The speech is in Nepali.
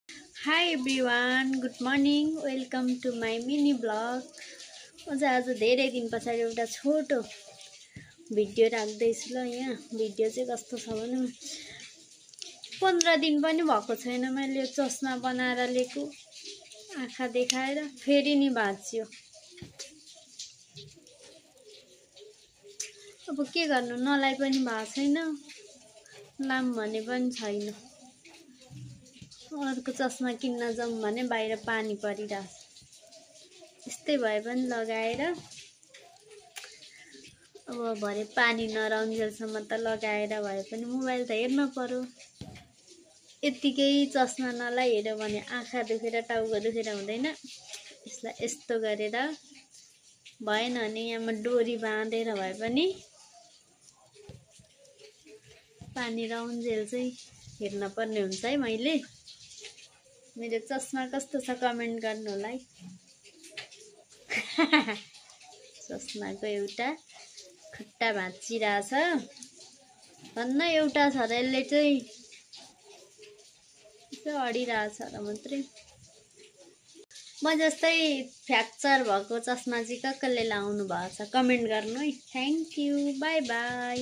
Hi everyone, good morning. Welcome to my mini blog. म चाहिँ आज धेरै दिन पछाडि एउटा छोटो भिडियो राख्दैछु ल यहाँ। भिडियो चाहिँ कस्तो छ भने 15 दिन पनि भएको छैन मैले यो चस्मा बनाएर लिएको। आँखा देखाएर फेरि नि भाँच्यो। अब के गर्नु, नलाई पनि भएको छैन, लाम भने पनि छैन। अर्को चस्मा किन्न जाऊँ भने बाहिर पानी परिरहेछ। यस्तै भए पनि लगाएर अब भरे पानी नरन्जेलसम्म त लगाएर भए पनि मोबाइल त हेर्न पर्यो। यतिकै चस्मा नलाई हेर्यो भने आँखा दुखेर टाउको दुखेर हुँदैन। यसलाई यस्तो गरेर भएन भने यहाँ डोरी बाँधेर भए पनि पानी रन्जेल चाहिँ हेर्न पर्ने हुन्छ है। मैले मेरो चस्मा कस्तो छ कमेन्ट गर्नु होला है। चस्माको एउटा खुट्टा भाँचिरहेछ, भन्न एउटा छ र यसले चाहिँ अडिरहेछ र मात्रै। म जस्तै फ्र्याक्चर भएको चस्मा चाहिँ कसले लाउनु भएको छ कमेन्ट गर्नु है। Thank you, by by.